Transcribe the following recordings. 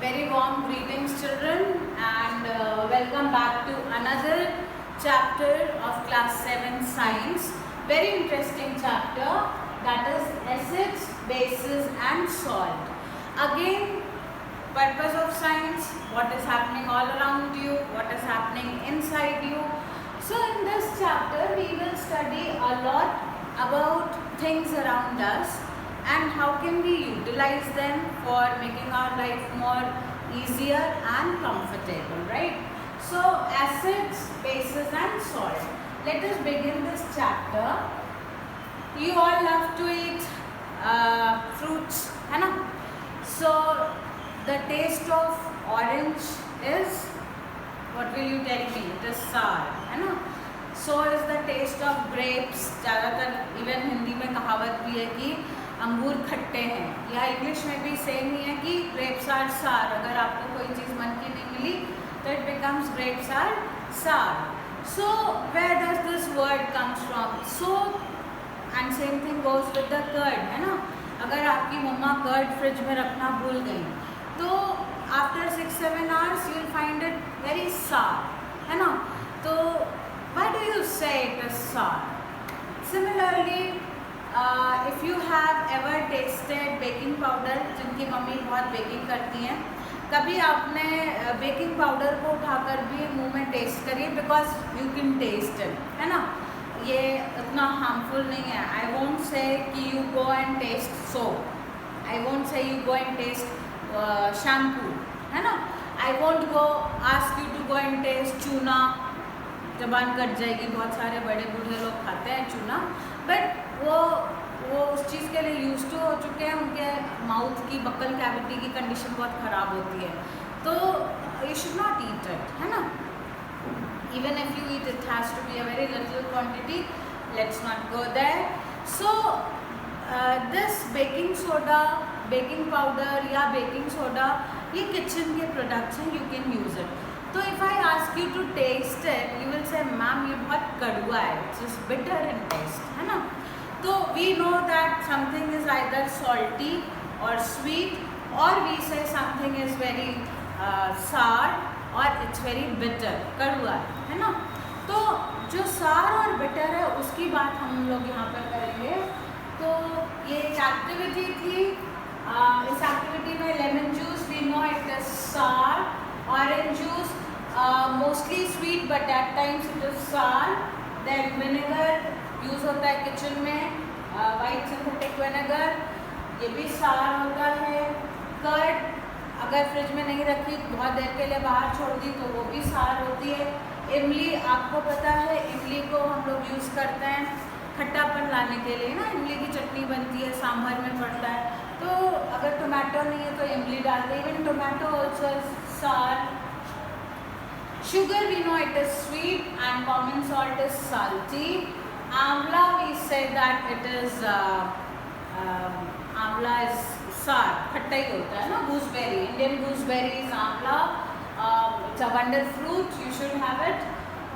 Very warm greetings, children, and welcome back to another chapter of class 7 science. Very interesting chapter, that is acids, bases and salt. Again, purpose of science, what is happening all around you, what is happening inside you. So in this chapter we will study a lot about things around us and how can we utilize them for making our life more easier and comfortable, right? So acids, bases and salt. Let us begin this chapter. You all love to eat fruits, है ना? So the taste of orange is, what will you tell me? It is sour, है ना? So is the taste of grapes. ज़्यादातर even Hindi में कहावत भी है कि अंगूर खट्टे हैं, या इंग्लिश में भी सेम ही है कि grapes are sour. अगर आपको कोई चीज़ मन की नहीं मिली तो it becomes grapes are sour. So where does this word comes from? So and same thing goes with the curd, है ना? अगर आपकी मम्मा कर्ड फ्रिज में रखना भूल गई तो after 6-7 hours you will find it very sour, है ना? तो why do you say it is sour? Similarly, if you have ever tasted baking powder, जिनकी मम्मी बहुत बेकिंग करती हैं, कभी आपने बेकिंग पाउडर को उठाकर भी मुंह में टेस्ट करिए, because you can taste it, है ना? ये उतना हार्मफुल नहीं है. आई वोंट से कि you go and taste soap, I won't say you go and taste shampoo, है ना? I won't go ask you to go and taste चूना. जबान कट जाएगी, बहुत सारे बड़े बूढ़े लोग खाते हैं चूना, बट वो उस चीज़ के लिए यूज टू हो चुके हैं, उनके माउथ की बक्कल कैविटी की कंडीशन बहुत ख़राब होती है, तो you should not eat it, है ना? Even if you eat it has to be a very little quantity. Let's not go there. So this baking soda, baking powder या बेकिंग सोडा, ये किचन के प्रोडक्ट्स हैं, you can use it. तो if I ask you to taste it, you will say ma'am ये बहुत कड़वा है, it's bitter in test, है ना? तो we know that something is either salty और स्वीट, और we say something is very sour और इट्स वेरी बिटर, कड़वा है ना? तो जो सार और बिटर है उसकी बात हम लोग यहाँ पर करेंगे. तो ये एक एक्टिविटी थी. इस एक्टिविटी में lemon juice, we know it is sour. Orange juice mostly sweet but at times it is sour. Then vinegar use होता है किचन में, वाइट सिंथेटिक विनेगर, ये भी सार होता है. कर्ड अगर फ्रिज में नहीं रखी, बहुत देर के लिए बाहर छोड़ दी, तो वो भी सार होती है. इमली, आपको पता है इमली को हम लोग यूज़ करते हैं खट्टापन लाने के लिए ना. इमली की चटनी बनती है, सांभर में पड़ता है, तो अगर टोमेटो नहीं है तो इमली डालते हैं. इवन टोमेटो ऑल्सो सार. Sugar, we know it is sweet, and common salt is salty. Amla, we say that it is amla is sour, खट्टा ही होता है ना. Gooseberry, Indian gooseberry is amla. It's a wonder fruit, you should have it.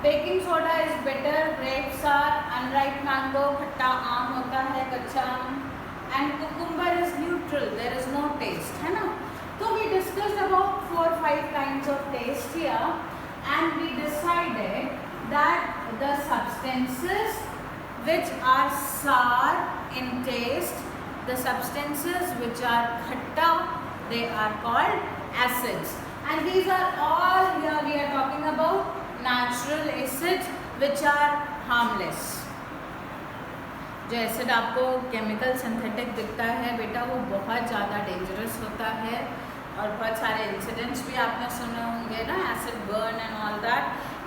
Baking soda is bitter, grapes are unripe mango, खट्टा आम होता है, कच्चा आम. And cucumber is neutral, there is no taste, है ना? So we discussed about 4-5 kinds of taste here. And we decided that the substances which are sour in taste, the substances which are khatta, they are called acids. And these are all, here we are talking about natural acids which are harmless. जो acid आपको chemical synthetic दिखता है बेटा, वो बहुत ज़्यादा dangerous होता है, और बहुत सारे इंसिडेंट्स भी आपने सुने होंगे ना, acid burn and all that.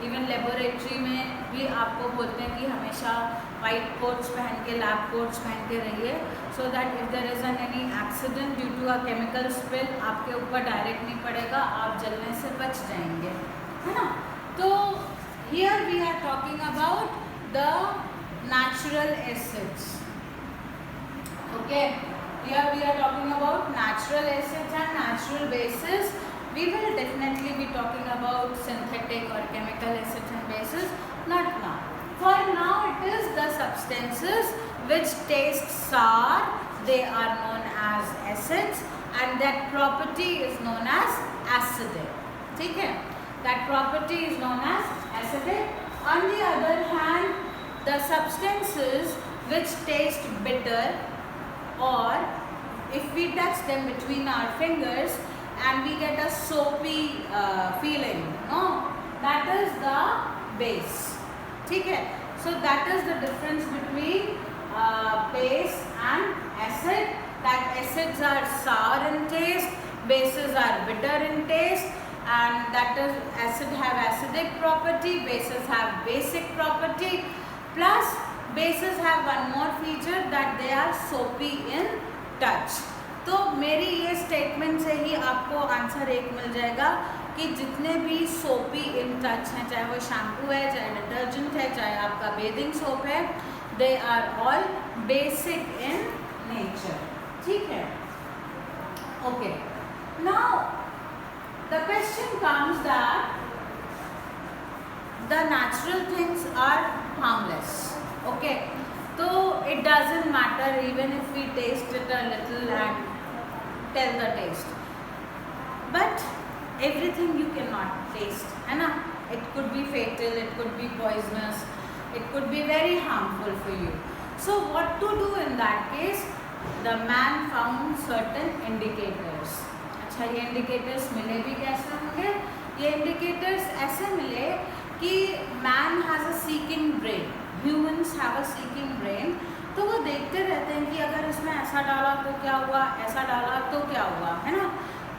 Even laboratory में भी आपको बोलते हैं कि हमेशा वाइट कोट्स पहन के, लैब कोट्स पहन के रहिए, so that if there is any accident due to a chemical spill, आपके ऊपर डायरेक्ट नहीं पड़ेगा, आप जलने से बच जाएंगे, है ना? तो here we are talking about the natural acids. Okay, here we are talking about natural acids and natural bases. We will definitely be talking about synthetic or chemical acids and bases, not now. For now it is the substances which taste sour, they are known as acids, and that property is known as acidic. ठीक है, that property is known as acidic. On the other hand, the substances which taste bitter, or if we touch them between our fingers and we get a soapy feeling, no, that is the base. ठीक है, so that is the difference between base and acid. That acids are sour in taste, bases are bitter in taste, and that is acid have acidic property, bases have basic property, plus bases have one more feature that they are soapy in touch. तो मेरी ये statement से ही आपको answer एक मिल जाएगा कि जितने भी सोपी इन टच हैं, चाहे वो शैम्पू है, चाहे डिटर्जेंट है, चाहे आपका बेदिंग सोप है, they are all basic in nature. ठीक है, okay. Now the question comes that the natural things are harmless. Okay, तो it doesn't matter even if we taste it a little and tell the taste, but everything you cannot taste, है ना. It could be fatal, it could be poisonous, it could be very harmful for you. So what to do in that case? The man found certain indicators. अच्छा, ये indicators मिले भी कैसे होंगे? ये indicators ऐसे मिले कि man has a seeking brain. Humans have a seeking brain. तो वो देखते रहते हैं कि अगर इसमें ऐसा डाला तो क्या हुआ, ऐसा डाला तो क्या हुआ, है ना.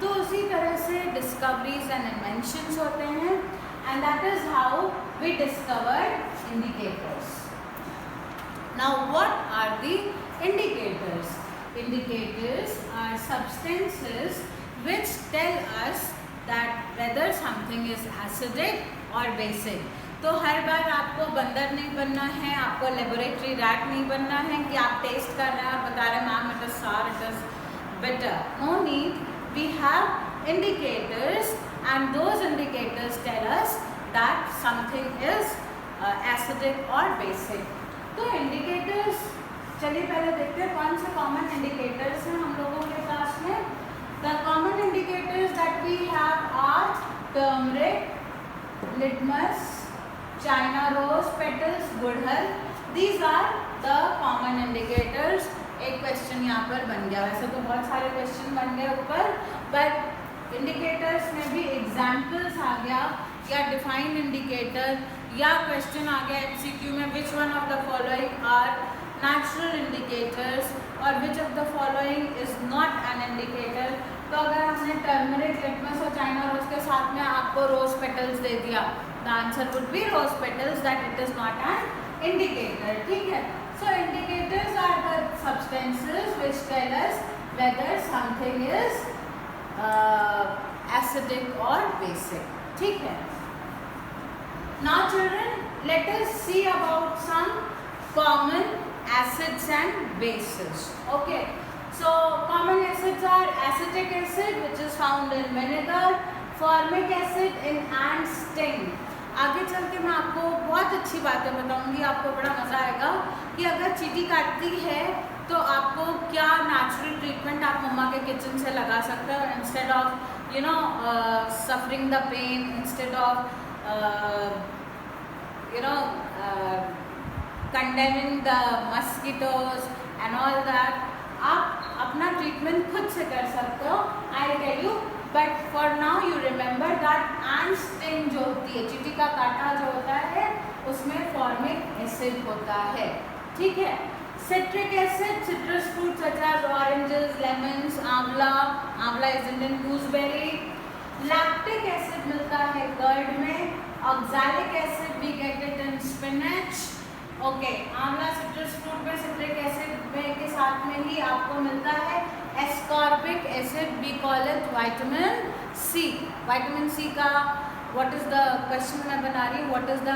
तो उसी तरह से discoveries and inventions होते हैं, and that is how we discovered indicators. Now what are the indicators? Indicators are substances which tell us that whether something is acidic or basic. तो हर बार आपको बंदर नहीं बनना है, आपको लेबोरेटरी रैट नहीं बनना है कि आप टेस्ट कर रहे हैं और बता रहे हैं ma'am it is sour, it is bitter. No need. We have indicators and those indicators tell us that something is acidic और बेसिक. तो इंडिकेटर्स, चलिए पहले देखते हैं कौन से कॉमन इंडिकेटर्स हैं हम लोगों के पास में. The common indicators that we have are turmeric, litmus, China rose petals, गुड़हल. These are the common indicators. एक क्वेश्चन यहाँ पर बन गया. वैसे तो बहुत सारे क्वेश्चन बन गए ऊपर, बट इंडिकेटर्स में भी एग्जाम्पल्स आ गया, या डिफाइन इंडिकेटर, या क्वेश्चन आ गया एमसीक्यू में which one of the following are natural indicators और which of the following is not an indicator. तो अगर हमने टर्मरिक, लिटमस और चाइना रोज के साथ में आपको रोज पेटल्स दे दिया, the answer would be rose petals, that it is not an indicator. ठीक है, so indicators are the substances which tell us whether something is acidic or basic. ठीक है. Now children, let us see about some common acids and bases. Okay, so common acids are acetic acid which is found in vinegar, formic acid in ant sting. आगे चल के मैं आपको बहुत अच्छी बातें बताऊंगी, आपको बड़ा मज़ा आएगा कि अगर चींटी काटती है तो आपको क्या नेचुरल ट्रीटमेंट आप मम्मा के किचन से लगा सकते हो instead of you know suffering the pain, instead of you know condemning the mosquitoes and all that. आप अपना ट्रीटमेंट खुद से कर सकते हो. I tell you, but for now you remember that ant sting जो होती है, चींटी का कांटा जो होता है, उसमें फॉर्मिक एसिड होता है. ठीक है. Citric acid, citrus fruit such as oranges, lemons, amla, amla is Indian gooseberry. Lactic acid मिलता है कर्ड में. Oxalic acid we get it in spinach. Okay, amla citrus fruit में सिट्रिक एसिड में के साथ में ही आपको मिलता है. Ascorbic acid we call it vitamin C. Vitamin C का व्हाट इज द क्वेश्चन मैं बना रही हूँ, what is the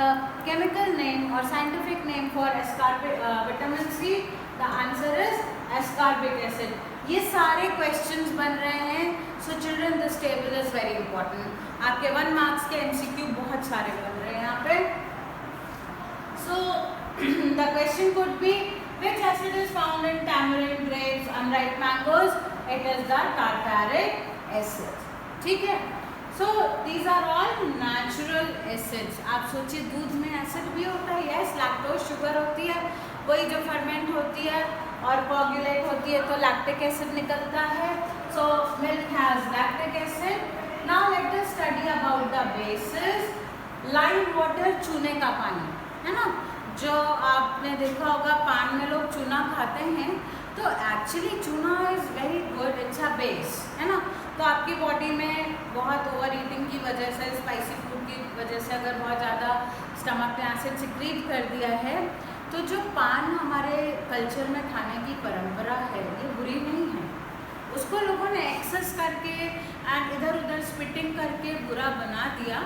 chemical name और scientific name for ascorbic vitamin C? The answer is ascorbic acid. ये सारे क्वेश्चंस बन रहे हैं. So children, this table is very important. आपके 1 मार्क्स के एमसीक्यू बहुत सारे बन रहे हैं यहाँ पे. सो the question could be which acid is found in tamarind, grapes, unripe mangoes? It is the tartaric acid. ठीक है, so these are all natural acids. आप सोचिए दूध में एसिड भी होता है, यस, लैक्टोज शुगर होती है, वही जो फर्मेंट होती है और कोगुलेट होती है तो लैक्टिक एसिड निकलता है। So milk has lactic acid. Now let us study about the basis. Lime water, चूने का पानी, है ना, जो आपने देखा होगा पान में लोग चूना खाते हैं, तो एक्चुअली चूना is very good, it's a base, है ना। तो आपकी बॉडी में बहुत ओवर ईटिंग की वजह से, स्पाइसी फूड की वजह से अगर बहुत ज़्यादा स्टमक में एसिड सिक्रीट कर दिया है, तो जो पान हमारे कल्चर में खाने की परंपरा है ये बुरी नहीं है। उसको लोगों ने एक्सेस करके एंड इधर उधर स्पिटिंग करके बुरा बना दिया।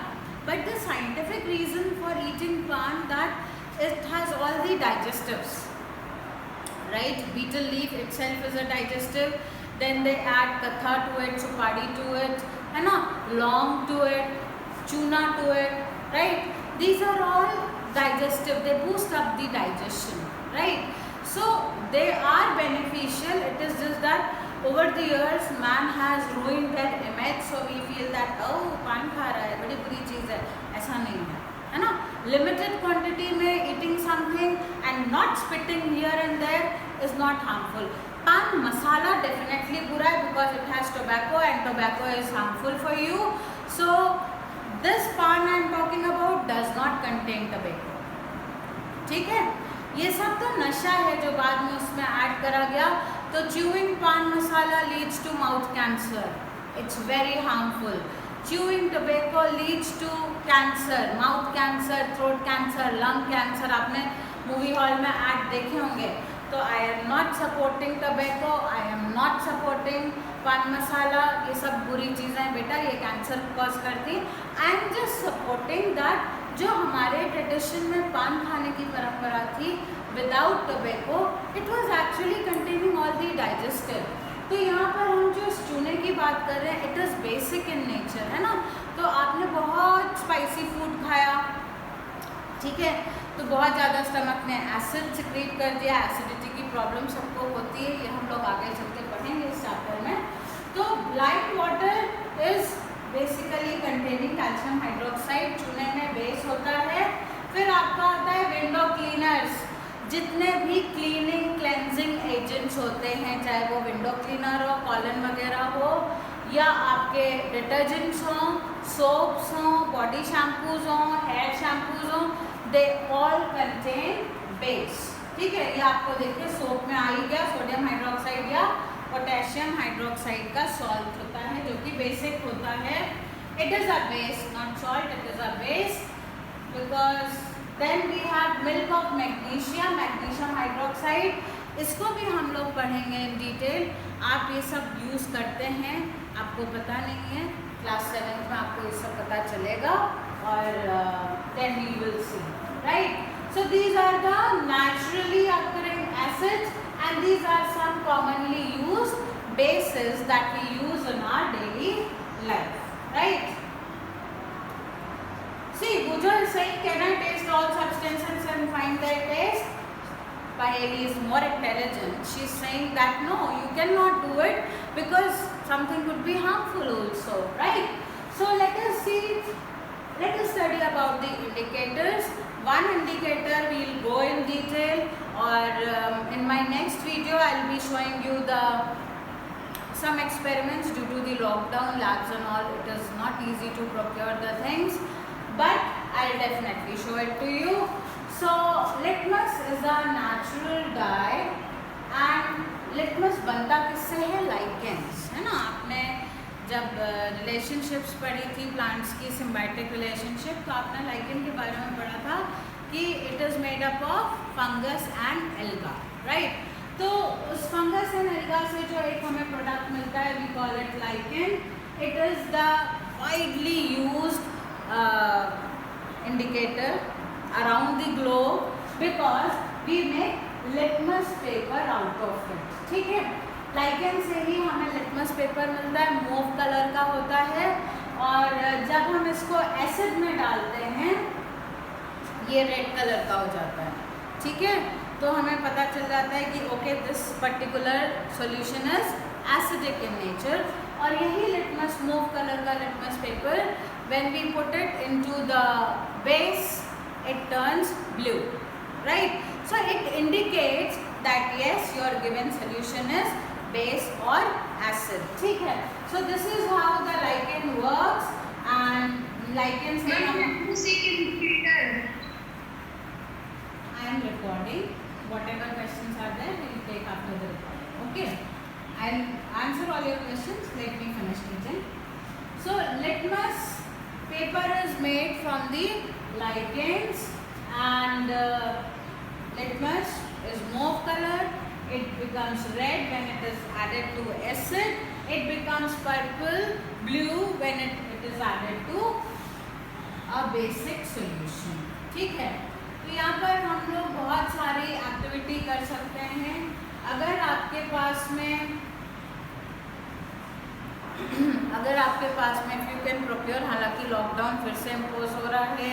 But the scientific reason for eating paan that it has all the digestives, right. Betel leaf itself is a digestive, then they add katha to it, supadi to it, है ना, long to it, chuna to it, right. These are all digestive, they boost up the digestion, right. So they are beneficial. It is just that over the years man has ruined their image, so we feel that oh पान खा रहा है, बड़ी बुरी चीज़ है। ऐसा नहीं है ना। लिमिटेड क्वांटिटी में eating something and not spitting here and there is not harmful. Paan masala definitely बुरा है because it has tobacco and tobacco is harmful for you. So this paan I am talking about does not contain tobacco. ठीक है, ये सब तो नशा है जो बाद में उसमें ऐड करा गया। तो chewing paan masala leads to mouth cancer, it's very harmful. Chewing tobacco leads to cancer, mouth cancer, throat cancer, lung cancer। आपने मूवी हॉल में ऐड देखे होंगे। तो I am not supporting tobacco, I am not supporting पान मसाला, ये सब बुरी चीज़ें बेटा, ये कैंसर कॉज करती। I am just supporting that जो हमारे ट्रेडिशन में पान खाने की परंपरा थी without tobacco, it was actually containing all the digestive. तो यहाँ पर हम जो चूने की बात कर रहे हैं, it is basic in nature, है ना। तो आपने बहुत स्पाइसी फूड खाया, ठीक है, तो बहुत ज़्यादा स्टमक ने एसिड सिक्रीट कर दिया, एसिडिटी की प्रॉब्लम सबको होती है, ये हम लोग आगे चल के पढ़ेंगे इस चैप्टर में। तो lime water is basically containing calcium hydroxide, चूने में बेस होता है। फिर आपका आता है विंडो क्लीनर्स, जितने भी क्लीनिंग क्लेंजिंग एजेंट्स होते हैं, चाहे वो विंडो क्लीनर हो, कॉलन वगैरह हो, या आपके डिटर्जेंट्स हों, सोप्स हों, बॉडी शैम्पूज हों, हेयर शैम्पूज हों, दे ऑल कंटेन बेस। ठीक है, ये आपको देखिए सोप में आ ही गया, सोडियम हाइड्रोक्साइड या पोटेशियम हाइड्रोक्साइड का सॉल्ट होता है जो कि बेसिक होता है। It is a base, not salt, it is a base. Because then we have milk of magnesium, magnesium hydroxide, इसको भी हम लोग पढ़ेंगे इन डिटेल। आप ये सब यूज़ करते हैं, आपको पता नहीं है, क्लास 7 में आपको ये सब पता चलेगा और then we will see, right. So these are the naturally occurring acids and these are some commonly used bases that we use in our daily life, right. See, Bujo is saying, can I taste all substances and find their taste? Paheli is more intelligent. She is saying that no, you cannot do it because something could be harmful also, right? So let us see, let us study about the indicators. One indicator we will go in detail, or in my next video I will be showing you the some experiments. Due to the lockdown, labs and all, it is not easy to procure the things, but I'll definitely show it to you. So litmus is a natural dye and litmus बनता किससे है? Lichens, है ना। आपने जब relationships पढ़ी थी plants की, सिम्बायोटिक रिलेशनशिप, तो आपने लाइकेन के बारे में पढ़ा था कि it is made up of fungus and alga, right. तो उस फंगस एंड एल्गा से जो एक हमें प्रोडक्ट मिलता है, we call it lichen. It is the widely used indicator around the globe because we make litmus paper out of it, ठीक है। लाइकेन से ही हमें लिटमस पेपर मिलता है, मूव कलर का होता है, और जब हम इसको एसिड में डालते हैं ये रेड कलर का हो जाता है, ठीक है। तो हमें पता चल जाता है कि okay this particular solution is acidic in nature. और यही लिटमस मूव कलर का litmus paper when we put it into the base it turns blue, right? So it indicates that yes, your given solution is base or acid. ठीक है? So this is how the lichen works, and lichens में हम I am recording. Whatever questions are there, we will take after the recording. Okay? I'll answer all your questions. Let me finish teaching. So litmus paper is made from the lichens, and litmus is mauve color. It becomes red when it is added to acid. It becomes purple, blue when it is added to a basic solution. ठीक है? तो यहाँ पर हम लोग बहुत सारी activity कर सकते हैं। अगर आपके पास में if you can procure, हालांकि लॉकडाउन फिर से इम्पोज हो रहा है,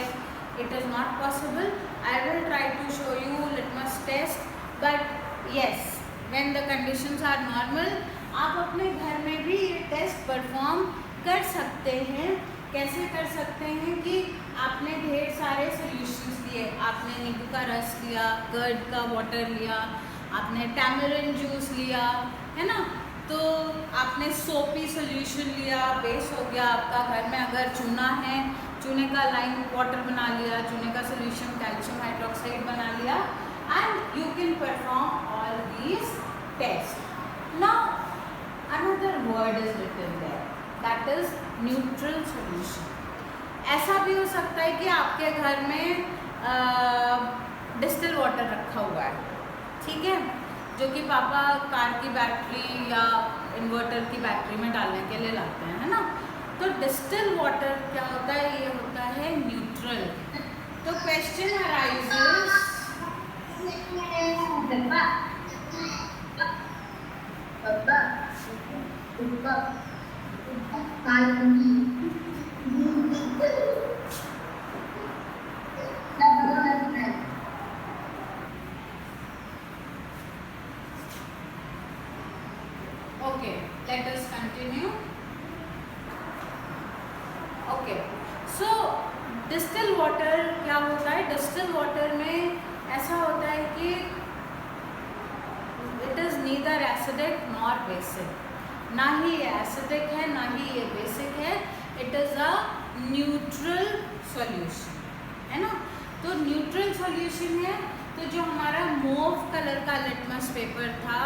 it is not possible. I will try to show you litmus test, but yes, when the conditions are normal, आप अपने घर में भी ये टेस्ट परफॉर्म कर सकते हैं। कैसे कर सकते हैं कि आपने ढेर सारे सॉल्यूशंस लिए, आपने नींबू का रस लिया, कर्ड का वाटर लिया, आपने टैमरिन जूस लिया, है ना, तो आपने सोपी सॉल्यूशन लिया, बेस हो गया आपका। घर में अगर चूना है, चूने का लाइम वाटर बना लिया, चूने का सॉल्यूशन कैल्शियम हाइड्रोक्साइड बना लिया, and you can perform all these test. Now another word is written there, that is neutral solution. ऐसा भी हो सकता है कि आपके घर में डिस्टिल वाटर रखा हुआ है, ठीक है, जो कि पापा कार की बैटरी या इन्वर्टर की बैटरी में डालने के लिए लाते हैं, है ना। तो डिस्टिल वाटर क्या होता है? ये होता है न्यूट्रल। तो question arises, okay, let us continue. Okay, so distil water क्या होता है? डिस्टिल वाटर में ऐसा होता है कि it is neither acidic nor basic, ना ही ये एसिडिक है ना ही ये बेसिक है, it is a neutral solution, है ना। तो न्यूट्रल सॉल्यूशन है, तो जो हमारा मूव कलर का लिटमस पेपर था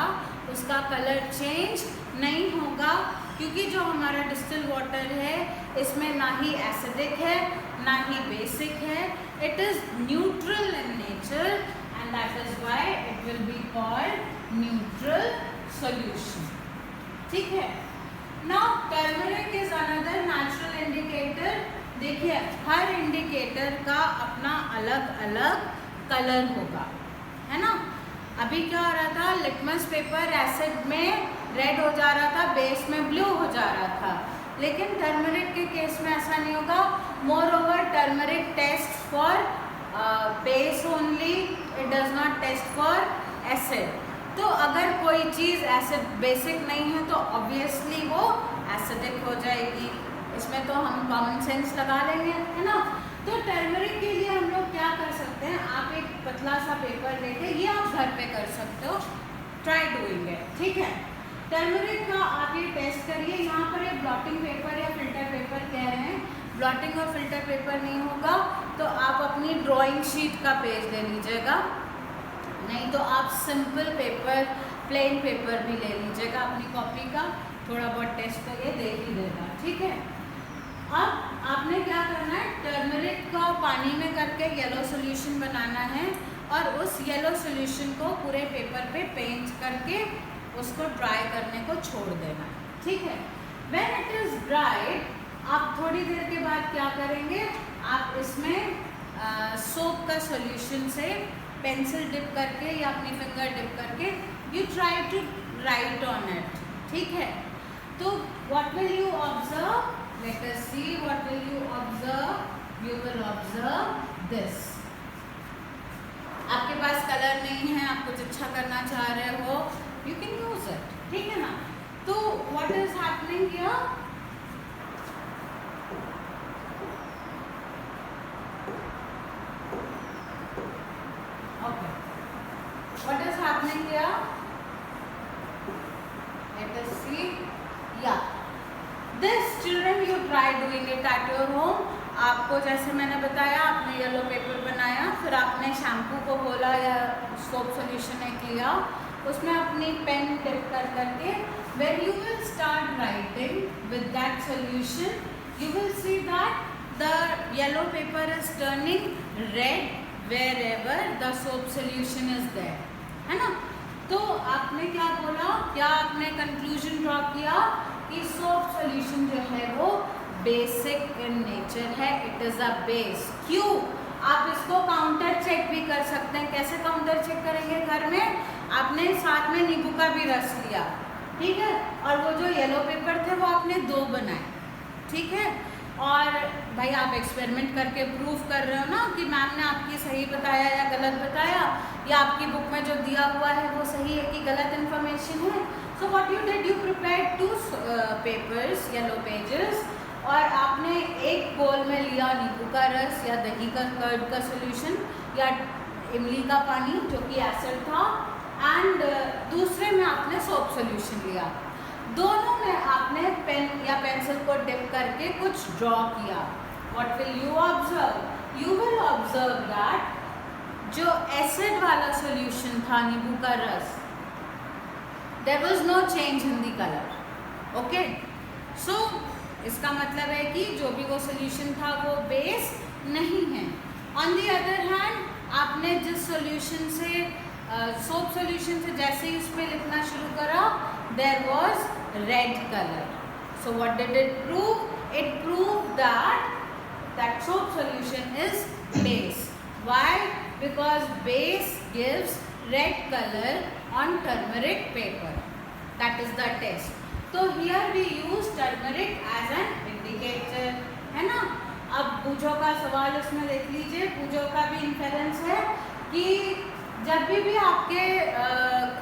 उसका कलर चेंज नहीं होगा, क्योंकि जो हमारा डिस्टिल वाटर है इसमें ना ही एसिडिक है ना ही बेसिक है, it is neutral in nature, and that is why it will be called neutral solution. ठीक है। Now turmeric is another natural indicator. देखिए हर इंडिकेटर का अपना अलग अलग कलर होगा, है ना। अभी क्या हो रहा था, लिटमस पेपर एसिड में रेड हो जा रहा था, बेस में ब्लू हो जा रहा था, लेकिन टर्मरिक के केस में ऐसा नहीं होगा। Moreover turmeric test for base only, it does not test for acid. तो अगर कोई चीज़ एसिड बेसिक नहीं है तो ऑब्वियसली वो एसिडिक हो जाएगी, इसमें तो हम कॉमन सेंस लगा लेंगे, है ना। तो टर्मरिक के लिए हम लोग क्या कर सकते हैं, आप एक पतला सा पेपर लेके, ये आप घर पे कर सकते हो, ट्राई डूइंग इट, ठीक है। टर्मरिक का आप ये टेस्ट करिए। यहाँ पर ये ब्लॉटिंग पेपर या फिल्टर पेपर कह रहे हैं, ब्लॉटिंग और फिल्टर पेपर नहीं होगा तो आप अपनी ड्राइंग शीट का पेज ले लीजिएगा, नहीं तो आप सिंपल पेपर, प्लेन पेपर भी ले लीजिएगा अपनी कॉपी का, थोड़ा बहुत टेस्ट करके देख ही देगा, ठीक है। अब आपने क्या करना है, टर्मरिक का पानी में करके येलो सॉल्यूशन बनाना है और उस येलो सॉल्यूशन को पूरे पेपर पे पेंट करके उसको ड्राई करने को छोड़ देना है, ठीक है। व्हेन इट इज़ ड्राइड, आप थोड़ी देर के बाद क्या करेंगे, आप इसमें सोप का सॉल्यूशन से पेंसिल डिप करके या अपनी फिंगर डिप करके you try to write on it, ठीक है। तो what will you observe, let us see what will you observe. You will observe this. आपके पास कलर नहीं है, आप कुछ अच्छा करना चाह रहे हो, you can use it, ठीक है ना। तो what is happening here? Okay. What is happening here? Let us see. Yeah. This children you try doing it at your home. आपको जैसे मैंने बताया, आपने येलो पेपर बनाया, फिर आपने शैम्पू को खोला या सोप सोल्यूशन एक लिया, उसमें अपनी पेन डिप कर करके when you will start writing with that solution, you will see that the yellow paper is turning red wherever the soap solution is there, है ना? तो आपने क्या बोला, क्या आपने कंक्लूजन ड्रॉ किया कि सोप सॉल्यूशन जो है वो बेसिक इन नेचर है, इट इज अ बेस। क्यों? आप इसको काउंटर चेक भी कर सकते हैं। कैसे काउंटर चेक करेंगे? घर में आपने साथ में नींबू का भी रस लिया, ठीक है, और वो जो येलो पेपर थे वो आपने 2 बनाए, ठीक है, और भाई आप एक्सपेरिमेंट करके प्रूव कर रहे हो ना कि मैम ने आपकी सही बताया या गलत बताया, या आपकी बुक में जो दिया हुआ है वो सही है कि गलत इन्फॉर्मेशन है। So what you did, you prepared 2 papers, yellow pages, और आपने एक बोल में लिया नींबू का रस या दही का कर्ड का सोल्यूशन या इमली का पानी जो कि एसिड था, एंड दूसरे में आपने सोप सोल्यूशन लिया। दोनों में आपने पेन या पेंसिल को डिप करके कुछ ड्रॉ किया। What will you observe? You will observe that जो एसिड वाला सोल्यूशन था, नींबू का रस, there was no change in the colour. Okay, so इसका मतलब है कि जो भी वो सोल्यूशन था वो बेस नहीं है। ऑन द अदर हैंड, आपने जिस सोल्यूशन से सोप सोल्यूशन से जैसे ही उसमें लिखना शुरू करा, there was red colour. So what did it prove? It prove that soap solution is base. Why? Because base gives red color on turmeric paper. That is the test. So here we use turmeric as an indicator, है ना? अब पूजो का सवाल उसमें देख लीजिए। पूजो का भी इन्फेरेंस है कि जब भी आपके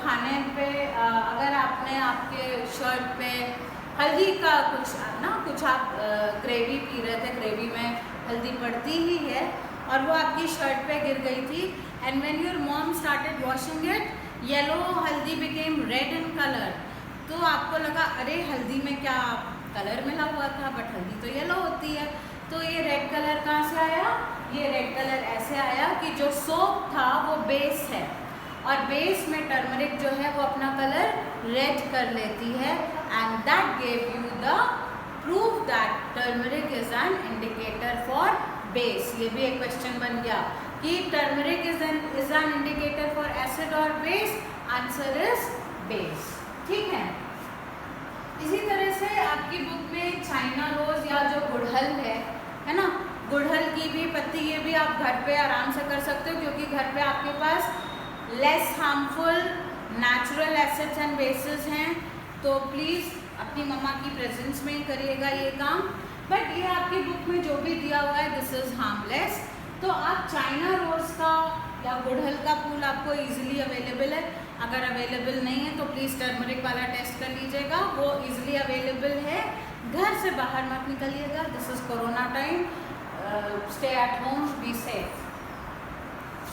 खाने पे अगर आपने आपके शर्ट पे हल्दी का कुछ आप ग्रेवी पी रहे थे, ग्रेवी में हल्दी पड़ती ही है और वो आपकी शर्ट पे गिर गई थी, and when your mom started washing it, yellow हल्दी बिकेम रेड इन कलर। तो आपको लगा अरे हल्दी में क्या कलर मिला हुआ था, बट हल्दी तो येलो होती है। तो ये रेड कलर कहाँ से आया? ये रेड कलर ऐसे आया कि जो सोप था वो बेस है, और बेस में टर्मरिक जो है वो अपना कलर रेड कर लेती है, and that gave you the proof that turmeric is an indicator for base. ये भी एक क्वेश्चन बन गया कि turmeric is an indicator for acid और बेस। Answer is base. ठीक है, इसी तरह से आपकी बुक में चाइना रोज या जो गुड़हल है ना, गुड़हल की भी पत्ती, ये भी आप घर पे आराम से कर सकते हो, क्योंकि घर पे आपके पास less harmful natural acids and bases हैं। तो प्लीज़ अपनी मम्मा की प्रेजेंस में ही करिएगा ये काम। बट ये आपकी बुक में जो भी दिया हुआ है दिस इज़ हार्मलेस। तो आप चाइना रोज़ का या गुड़हल का फूल आपको इजीली अवेलेबल है। अगर अवेलेबल नहीं है तो प्लीज़ टर्मरिक वाला टेस्ट कर लीजिएगा, वो इजीली अवेलेबल है। घर से बाहर मत निकलिएगा, this is corona time, stay at home, be safe.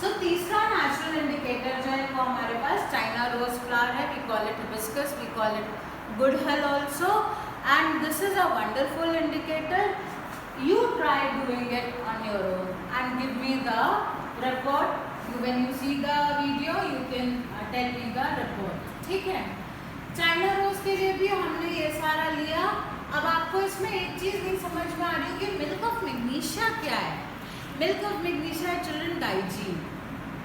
So तीसरा नेचुरल इंडिकेटर जो है वो हमारे पास चाइना रोज फ्लावर है। We call it hibiscus, we call it gudhal also, and this is a wonderful indicator. You try doing it on your own and give me the report. When you see the video, you can tell me the report. ठीक है, China rose के लिए भी हमने ये सारा लिया। अब आपको इसमें एक चीज़ नहीं समझ में आ रही कि मिल्क ऑफ मैग्नीशिया क्या है। मिल्क ऑफ मैग्नीशिया है चिल्ड्रन डाइजीन,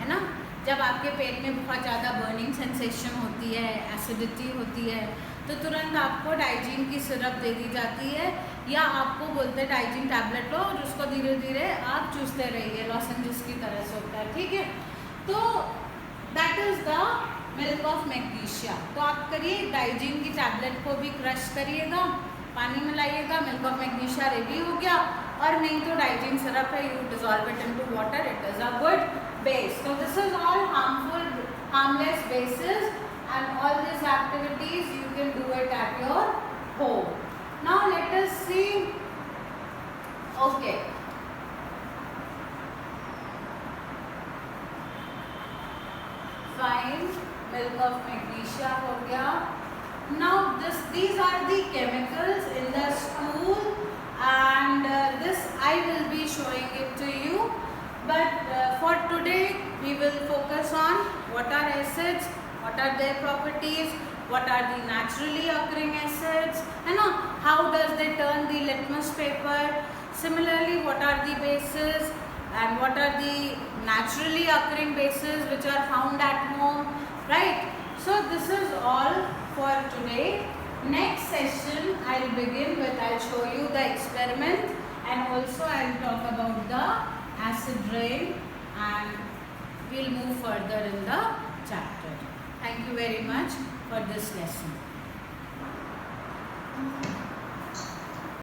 है ना। जब आपके पेट में बहुत ज़्यादा बर्निंग सेंसेशन होती है, एसिडिटी होती है, तो तुरंत आपको डाइजीन की सिरप दे दी जाती है, या आपको बोलते हैं डाइजीन टैबलेट लो और उसको धीरे धीरे आप चूसते रहिए, लॉसेंजेस की तरह से होता है। ठीक है, तो that is the milk of magnesia. तो आप करिए, डाइजीन की टैबलेट को भी क्रश करिएगा, पानी मिलाइएगा, मिल्क ऑफ मैग्नीशिया रेडी हो गया। और नहीं तो डाइजीन सिरप है, you dissolve it into water, it is a good base. So this is all harmless bases, and all these activities you can do it at your home. Now let us see. Okay. Fine. Milk of magnesia हो गया. Now these are the chemicals in the stool, and this I will be showing it to you. But for today we will focus on what are acids, what are their properties, what are the naturally occurring acids, how does they turn the litmus paper. Similarly, what are the bases and what are the naturally occurring bases which are found at home, right? So this is all for today. Next session I'll begin with, I'll show you the experiment, and also I'll talk about the acid rain, and we'll move further in the chapter. Thank you very much for this lesson.